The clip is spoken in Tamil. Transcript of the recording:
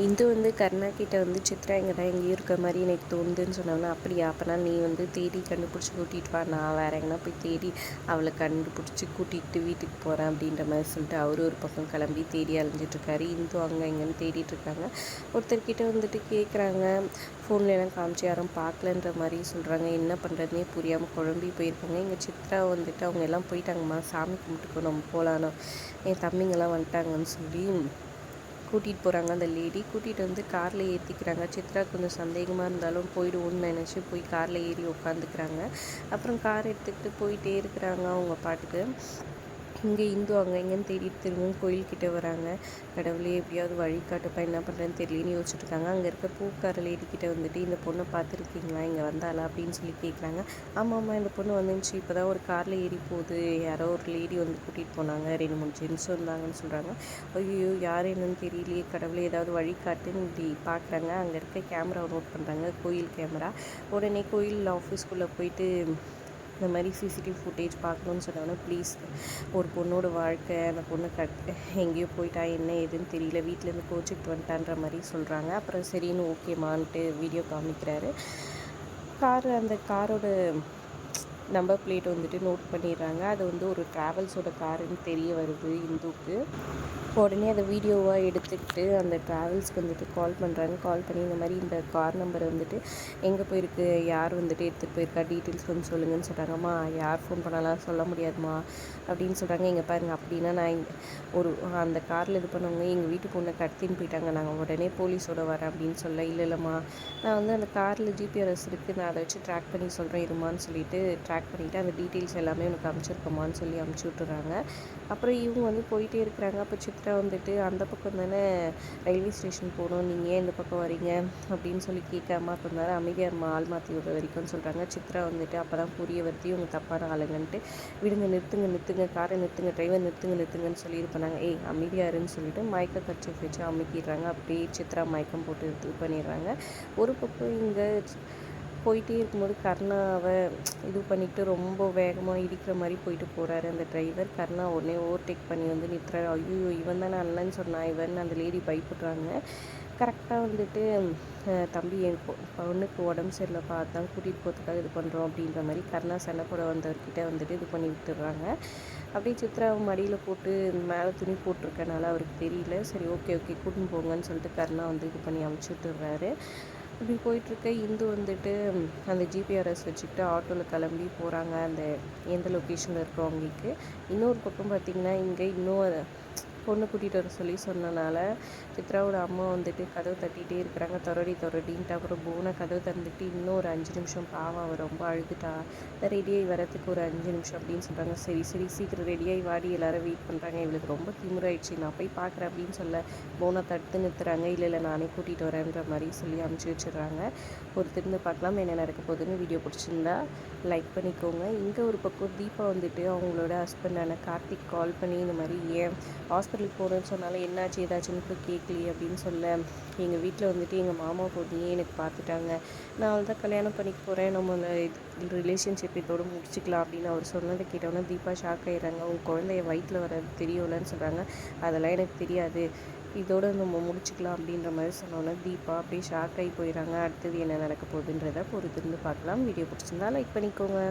இந்து கருணா கிட்ட சித்ரா இங்கே தான் எங்கேயும் இருக்க மாதிரி எனக்கு தோணுதுன்னு சொன்னோன்னா, அப்படியா அப்போனா நீ தேடி கண்டுபிடிச்சி கூட்டிகிட்டு வா, நான் வேறு எங்கன்னா போய் தேடி அவளை கண்டுபிடிச்சி கூட்டிகிட்டு வீட்டுக்கு போகிறேன் அப்படின்ற மாதிரி சொல்லிட்டு அவரு ஒரு பக்கம் கிளம்பி தேடி அலைஞ்சிட்ருக்காரு. இந்து அங்கே இங்கேன்னு தேடிட்டுருக்காங்க. ஒருத்தர்கிட்ட கேட்குறாங்க, ஃபோன்லலாம் காமிச்சு யாரும் பார்க்கலன்ற மாதிரி சொல்கிறாங்க. என்ன பண்ணுறதுனே புரியாமல் குழம்பி போயிருக்காங்க. எங்கள் சித்ரா அவங்க எல்லாம் போயிட்டாங்கம்மா, சாமி கும்பிட்டுக்கோ நம்ம போகலான்னு, என் தம்பிங்கெல்லாம் வந்துட்டாங்கன்னு சொல்லி கூட்டிகிட்டு போகிறாங்க. அந்த லேடி கூட்டிகிட்டு காரில் ஏற்றிக்கிறாங்க. சித்ரா கொஞ்சம் சந்தேகமாக இருந்தாலும் போய்டுவோன்னு நினச்சி போய் காரில் ஏறி உட்காந்துக்கிறாங்க. அப்புறம் கார் எடுத்துக்கிட்டு போயிட்டே இருக்கிறாங்க அவங்க பாட்டுக்கு. இங்கே இந்து அங்கே இங்கேன்னு தேடிட்டு திரும்பவும் கோயில்கிட்ட வராங்க. கடவுளே எப்படியாவது வழிகாட்டுப்பா, என்ன பண்ணுறேன்னு தெரியலன்னு யோசிச்சுட்ருக்காங்க. அங்கே இருக்க பூக்கார லேடிக்கிட்ட இந்த பொண்ணை பார்த்துருக்கீங்களா, இங்கே வந்தாளா அப்படின்னு சொல்லி கேட்குறாங்க. ஆமாம்மா, இந்த பொண்ணு வந்துச்சு, இப்போ தான் ஒரு காரில் ஏறி போகுது, யாரோ ஒரு லேடி கூட்டிகிட்டு போனாங்க, 2-3 ஜென்ஸ் வந்தாங்கன்னு சொல்கிறாங்க. ஐயோ யார் என்னன்னு தெரியலையே, கடவுளே ஏதாவது வழிகாட்டுன்னு இப்படி பார்க்குறாங்க. அங்கே இருக்க கேமராவை நோட் பண்ணுறாங்க, கோயில் கேமரா. உடனே கோயில் ஆஃபீஸ்க்குள்ளே போயிட்டு இந்த மாதிரி சிசிடிவி ஃபுட்டேஜ் பார்க்கணுன்னு சொன்னாங்கன்னா, ப்ளீஸ், ஒரு பொண்ணோட வாழ்க்கை, அந்த பொண்ணு எங்கேயோ போயிட்டா, என்ன ஏதுன்னு தெரியல, வீட்டிலேருந்து கோச்சிக்கிட்டு வந்துட்டான்ற மாதிரி சொல்கிறாங்க. அப்புறம் சரின்னு ஓகேமான்ட்டு வீடியோ காமிக்கிறாரு. அந்த காரோட நம்பர் பிளேட் நோட் பண்ணிடுறாங்க. அது ஒரு ட்ராவல்ஸோட காருன்னு தெரிய வருது இந்துவுக்கு. உடனே அதை வீடியோவாக எடுத்துக்கிட்டு அந்த ட்ராவல்ஸ்க்கு கால் பண்ணுறாங்க. கால் பண்ணி இந்த மாதிரி இந்த கார் நம்பர் எங்கே போயிருக்கு, யார் எடுத்துகிட்டு போயிருக்கா, டீட்டெயில்ஸ் கொஞ்சம் சொல்லுங்கன்னு சொல்கிறாங்கம்மா. யார் ஃபோன் பண்ணலாம் சொல்ல முடியாதுமா அப்படின்னு சொல்கிறாங்க. இங்கே பாருங்கள், அப்படின்னா நான் அந்த காரில் இது பண்ணவங்க எங்கள் வீட்டு பொண்ணை கடத்தின்னு போயிட்டாங்க, நாங்கள் உடனே போலீஸோட வரேன் அப்படின்னு சொல்ல. இல்லைம்மா, நான் அந்த காரில் ஜிபிஆர்எஸ் இருக்குது, நான் அதை வச்சு ட்ராக் பண்ணி சொல்கிறேன் இருமான்னு சொல்லிட்டு ட்ராக் பண்ணிவிட்டு அந்த டீட்டெயில்ஸ் எல்லாமே எனக்கு அனுப்பிச்சிருக்கோமான்னு சொல்லி அனுப்பிச்சி விட்டுறாங்க. அப்புறம் இவங்க போயிட்டே இருக்கிறாங்க. அப்போ சித்ரா அந்த பக்கம் தானே ரயில்வே ஸ்டேஷன் போகணும், நீங்கள் ஏன் இந்த பக்கம் வரீங்க அப்படின்னு சொல்லி கேட்காம கொஞ்ச நேரம் அமைதியாக ஆள் மாற்றி விடுற வரைக்கும்னு சொல்கிறாங்க. சித்ரா அப்போ தான் புரிய வருது இவங்க தப்பான ஆளுங்கன்ட்டு. விடுங்க, நிறுத்துங்க, காரை நிறுத்துங்க, டிரைவர் நிறுத்துங்கன்னு சொல்லி இது பண்ணாங்க. அமைதியாருன்னு சொல்லிட்டு மயக்க கட்சி வச்சு அமைக்கிடுறாங்க. அப்படியே சித்ரா மயக்கம் போட்டு இது பண்ணிடுறாங்க. ஒரு பக்கம் இங்கே போயிட்டே இருக்கும்போது கர்ணாவை இது பண்ணிவிட்டு ரொம்ப வேகமாக இடிக்கிற மாதிரி போயிட்டு போகிறாரு அந்த டிரைவர். கர்ணா உடனே ஓவர்டேக் பண்ணி நிறுத்துறாரு. ஐயோ, இவன் தானே அண்ணன்னு சொன்னான், இவன் அந்த லேடி பயப்படுறாங்க. கரெக்டாக தம்பி, என் பொண்ணுக்கு உடம்பு சரியில்லைப்பா, அதான் கூட்டிகிட்டு போகிறதுக்காக இது பண்ணுறோம் அப்படின்ற மாதிரி கர்ணா சண்டை போட வந்தவர்கிட்ட இது பண்ணி விட்டுடுறாங்க. அப்படியே சித்ராவை மடியில் போட்டு மேலே துணி போட்டிருக்கனால அவருக்கு தெரியல. சரி, ஓகே கூட்டின்னு போங்கன்னு சொல்லிட்டு கர்ணா இது பண்ணி அமுச்சு விட்டுடுறாரு. இப்படி போயிட்டுருக்க இந்து அந்த ஜிபிஆர்எஸ் வச்சுக்கிட்டு ஆட்டோவில் கிளம்பி போகிறாங்க அந்த எந்த லொக்கேஷனில் இருக்கிறவங்களுக்கு. இன்னொரு பக்கம் பார்த்திங்கன்னா, இங்கே இன்னும் பொண்ணு கூட்டிகிட்டு வர சொல்லி சொன்னனால சித்ராவோட அம்மா கதவு தட்டிகிட்டே இருக்கிறாங்க. தொடடின்ட்டு. அப்புறம் போனை கதவு திறந்துட்டு இன்னும் ஒரு 5 நிமிஷம், பாவம் அவள் ரொம்ப அழுதுட்டா, ரெடியாகி வரத்துக்கு ஒரு 5 நிமிஷம் அப்படின்னு சொல்கிறாங்க. சரி சீக்கிரம் ரெடியாகி வாடி, எல்லாரும் வெயிட் பண்ணுறாங்க. இவளுக்கு ரொம்ப திமிராயிடுச்சு, நான் போய் பார்க்குறேன் அப்படின்னு சொல்ல போனை தடுத்து நிறுத்துறாங்க. இல்லை நானே கூட்டிகிட்டு வரேன்ற மாதிரி சொல்லி அனுப்பிச்சி வச்சிடுறாங்க. ஒரு திரும்ப பார்க்கலாம் என்ன நடக்க போகுதுன்னு. வீடியோ பிடிச்சிருந்தா லைக் பண்ணிக்கோங்க. இங்கே ஒரு பக்கம் தீபா அவங்களோட ஹஸ்பண்டான கார்த்திக் கால் பண்ணி இந்த மாதிரி ஏன் ஹாஸ்பிட்டலுக்கு போகிறேன்னு சொன்னாலும் என்னாச்சு ஏதாச்சுன்னு கூட கேட்கலையே அப்படின்னு சொல்ல, எங்கள் வீட்டில் எங்கள் மாமா பொண்ணையே எனக்கு பார்த்துட்டாங்க, நான் அவள் தான் கல்யாணம் பண்ணிக்க போகிறேன், நம்ம ரிலேஷன்ஷிப் இதோடு முடிச்சிக்கலாம் அப்படின்னு அவர் சொன்னதை கேட்டோன்னா தீபா ஷாக் ஆகிடுறாங்க. அவங்க குழந்தைய வயிற்றில் வர தெரியும்லன்னு சொல்கிறாங்க. அதெல்லாம் எனக்கு தெரியாது, இதோடு நம்ம முடிச்சுக்கலாம் அப்படின்ற மாதிரி சொன்னோன்னா தீபா அப்படியே ஷாக் ஆகி போயிடறாங்க. அடுத்தது என்ன நடக்க போகுதுன்றதை பொறுத்திருந்து பார்க்கலாம். வீடியோ பிடிச்சிருந்தா லைக் பண்ணிக்கோங்க.